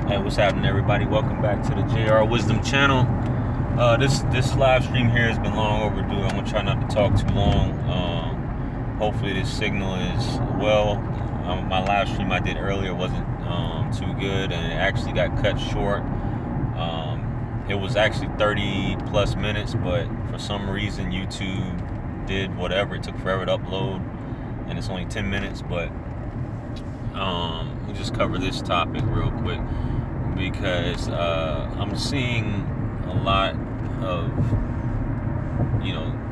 Hey, what's happening, everybody? Welcome back to the JR Wisdom channel. This live stream here has been long overdue. I'm gonna try not to talk too long. Hopefully, this signal is well. My live stream I did earlier wasn't too good, and it actually got cut short. It was actually 30 plus minutes, but for some reason YouTube did whatever. It took forever to upload, and it's only 10 minutes. But we'll just cover this topic real quick, because I'm seeing a lot of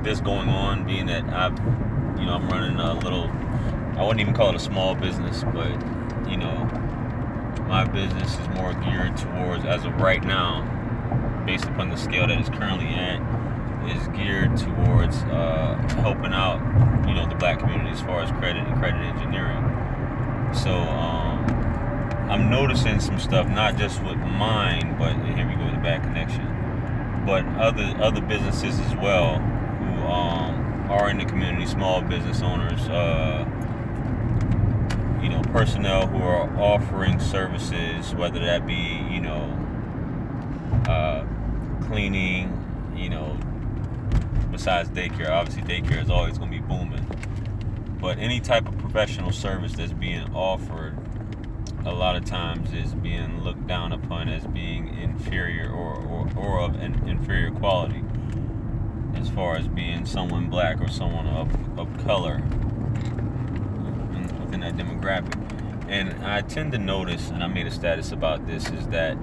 this going on, being that I'm running a little, I wouldn't even call it a small business, but my business is more geared towards, as of right now, based upon the scale that it's currently at, is geared towards helping out the black community as far as credit and credit engineering. So I'm noticing some stuff, not just with mine, but here we go with the bad connection, but other businesses as well, who are in the community, small business owners, personnel who are offering services, whether that be cleaning, besides daycare. Obviously daycare is always going to be booming, but any type of professional service that's being offered a lot of times is being looked down upon as being inferior, or of an inferior quality, as far as being someone black or someone of color within that demographic. And I tend to notice, and I made a status about this, is that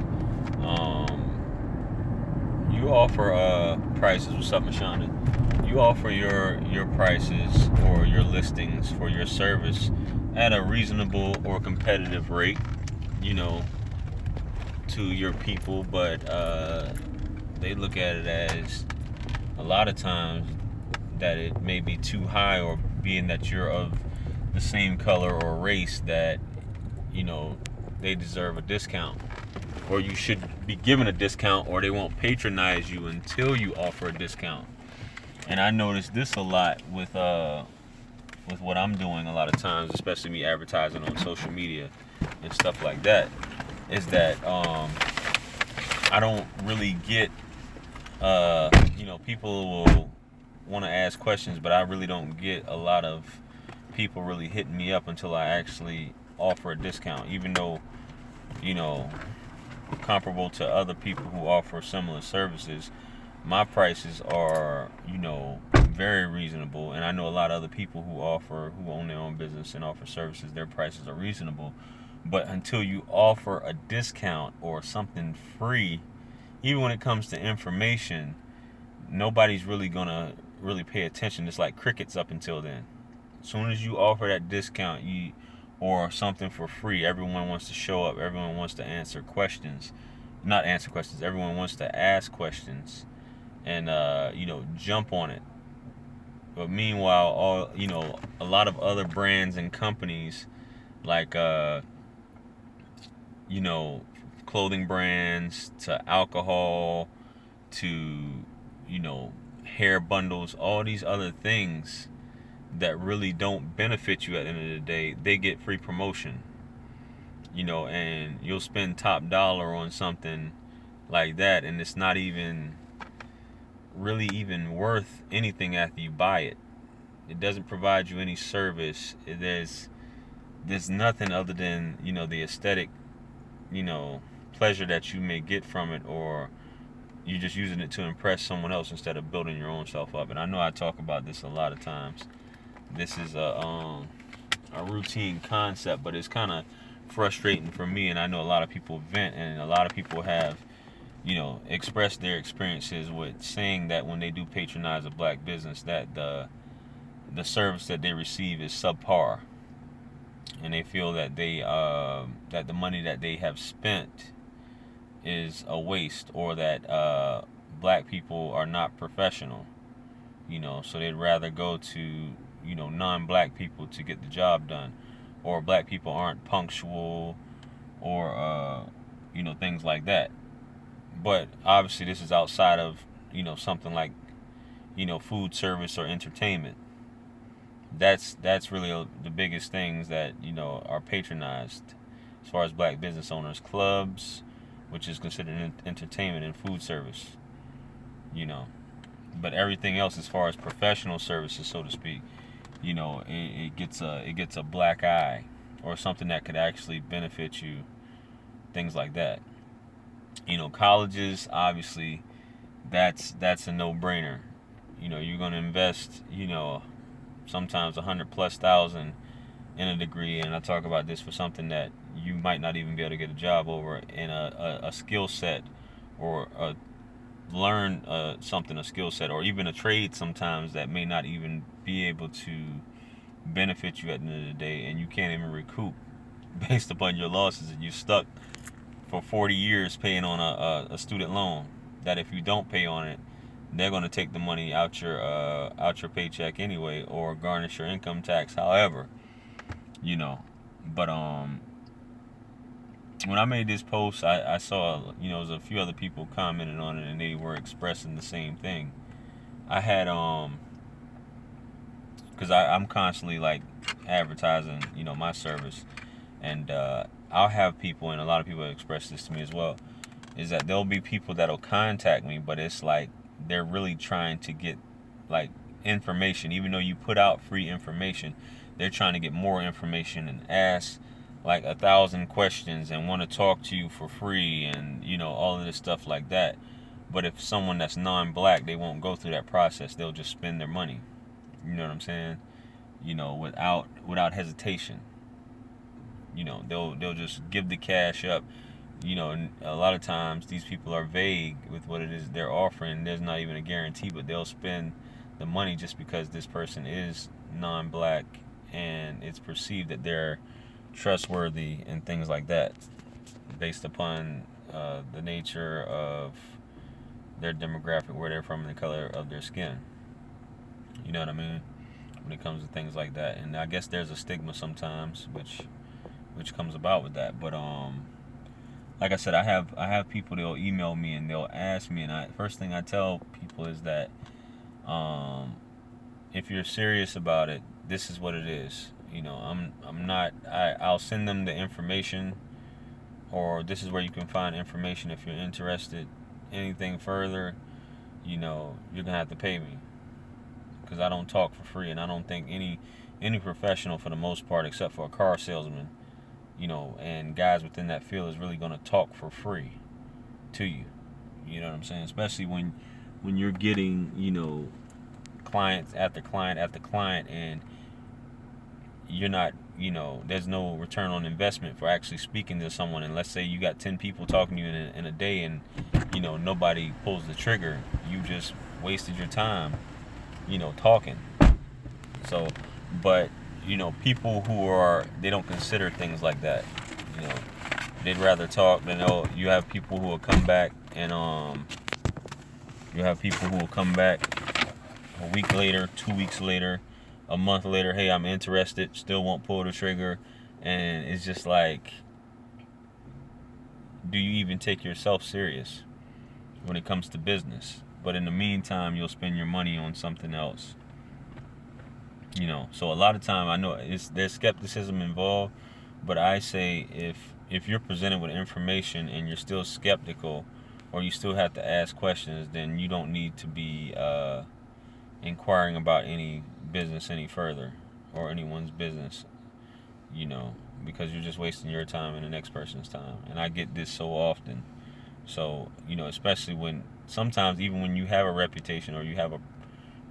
you offer prices. What's up, Mashonda? You offer your prices or your listings for your service at a reasonable or competitive rate, to your people, but they look at it as, a lot of times, that it may be too high, or being that you're of the same color or race, that they deserve a discount, or you should be given a discount, or they won't patronize you until you offer a discount. And I noticed this a lot with what I'm doing a lot of times, especially me advertising on social media and stuff like that, is that I don't really get, people will want to ask questions, but I really don't get a lot of people really hitting me up until I actually offer a discount, even though, comparable to other people who offer similar services, my prices are, very reasonable. And I know a lot of other people who own their own business and offer services, their prices are reasonable. But until you offer a discount or something free, even when it comes to information, nobody's really gonna really pay attention. It's like crickets up until then. As soon as you offer that discount, or something for free, everyone wants to show up. Everyone wants to answer questions. Not answer questions. Everyone wants to ask questions and jump on it. But meanwhile, a lot of other brands and companies, like clothing brands, to alcohol, to hair bundles, all these other things that really don't benefit you at the end of the day, they get free promotion. And you'll spend top dollar on something like that, and it's not even really even worth anything after you buy it. It doesn't provide you any service. There's nothing other than the aesthetic pleasure that you may get from it, or you're just using it to impress someone else instead of building your own self up. And I know I talk about this a lot of times. This is a routine concept, but it's kind of frustrating for me, and I know a lot of people vent, and a lot of people have expressed their experiences with saying that when they do patronize a black business, that the service that they receive is subpar, and they feel that that the money that they have spent is a waste, or that black people are not professional, so they'd rather go to non-black people to get the job done, or black people aren't punctual, or things like that. But obviously this is outside of something like food service or entertainment. That's really the biggest things that are patronized as far as black business owners, clubs, which is considered entertainment, and food service, you know. But everything else, as far as professional services, so to speak, it gets a black eye, or something that could actually benefit you, things like that. Colleges, obviously, that's a no-brainer. You're gonna invest, sometimes 100,000+ in a degree, and I talk about this for something that you might not even be able to get a job over, in a skill set, or learn something, a skill set, or even a trade sometimes that may not even be able to benefit you at the end of the day, and you can't even recoup based upon your losses, and you're stuck for 40 years paying on a student loan that, if you don't pay on it, they're going to take the money out your paycheck anyway, or garnish your income tax, however, but when I made this post, I saw, there was a few other people commenting on it, and they were expressing the same thing. I had, because I'm constantly, like, advertising, my service, and I'll have people, and a lot of people have expressed this to me as well, is that there'll be people that'll contact me, but it's like they're really trying to get, like, information. Even though you put out free information, they're trying to get more information, and ask like 1,000 questions, and want to talk to you for free, and all of this stuff like that. But if someone that's non-black, they won't go through that process. They'll just spend their money. You know what I'm saying? Without hesitation. They'll just give the cash up. And a lot of times these people are vague with what it is they're offering. There's not even a guarantee, but they'll spend the money just because this person is non-black, and it's perceived that they're trustworthy and things like that, based upon the nature of their demographic, where they're from, and the color of their skin. You know what I mean? When it comes to things like that, and I guess there's a stigma sometimes, which comes about with that. But like I said, I have people, they'll email me and they'll ask me, and first thing I tell people is that if you're serious about it, this is what it is. I'll send them the information, or this is where you can find information if you're interested. Anything further, you're gonna have to pay me, because I don't talk for free, and I don't think any professional, for the most part, except for a car salesman, and guys within that field, is really gonna talk for free to you. You know what I'm saying? Especially when you're getting, clients after client after client, and you're not, there's no return on investment for actually speaking to someone. And let's say you got 10 people talking to you in a day, and nobody pulls the trigger. You just wasted your time, talking. So, but people they don't consider things like that. They'd rather talk than you have people who will come back, and you have people who will come back a week later, 2 weeks later, a month later. Hey, I'm interested. Still won't pull the trigger, and it's just like, do you even take yourself serious when it comes to business? But in the meantime, you'll spend your money on something else. So a lot of time, I know there's skepticism involved, but I say, if you're presented with information and you're still skeptical, or you still have to ask questions, then you don't need to be inquiring about any business any further, or anyone's business, because you're just wasting your time and the next person's time. And I get this so often. So, especially when, sometimes even when you have a reputation, or you have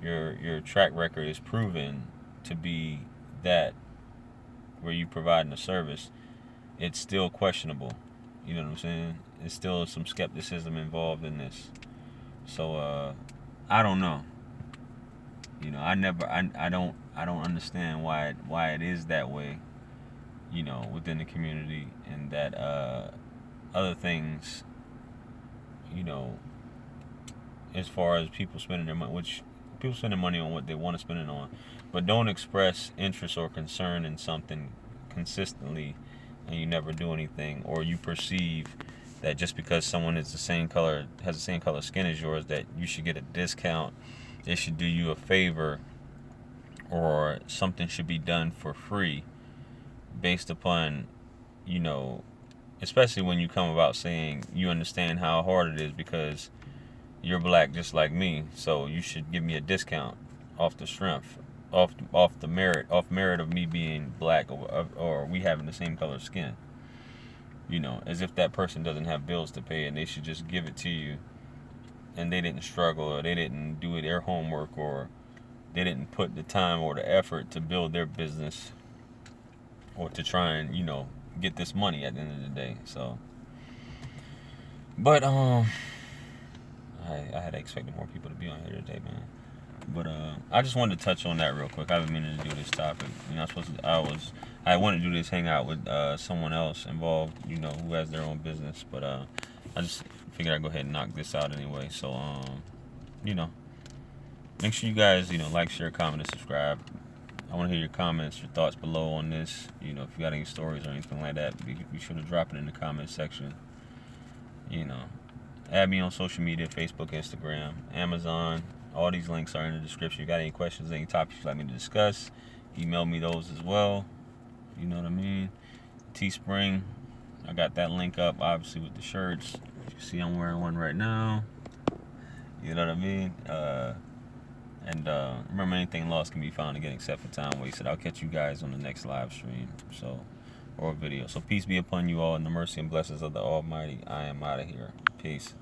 your track record is proven to be that, where you providing a service, it's still questionable. You know what I'm saying? There's still some skepticism involved in this. So I don't know. I don't understand why it is that way, within the community, and that other things, as far as people spending their money, which people spend their money on what they want to spend it on, but don't express interest or concern in something consistently, and you never do anything, or you perceive that just because someone has the same color skin as yours, that you should get a discount, they should do you a favor, or something should be done for free, based upon you know, especially when you come about saying you understand how hard it is because you're black just like me, so you should give me a discount off the strength, off merit of me being black, or we having the same color skin. As if that person doesn't have bills to pay and they should just give it to you, and they didn't struggle, or they didn't do their homework, or they didn't put the time or the effort to build their business, or to try and get this money at the end of the day. So, but I had expected more people to be on here today, man. But I just wanted to touch on that real quick. I've been meaning to do this topic. I wanted to do this hangout with someone else involved, who has their own business. But I just figured I'd go ahead and knock this out anyway. So make sure you guys like, share, comment, and subscribe. I want to hear your comments, your thoughts below on this. If you got any stories or anything like that, be sure to drop it in the comment section. Add me on social media, Facebook, Instagram, Amazon. All these links are in the description. If you got any questions, any topics you'd like me to discuss, email me those as well. You know what I mean? Teespring, I got that link up, obviously, with the shirts. You see I'm wearing one right now. You know what I mean? And remember, anything lost can be found again except for time wasted. I'll catch you guys on the next live stream or video. So peace be upon you all, and the mercy and blessings of the Almighty. I am out of here. Peace.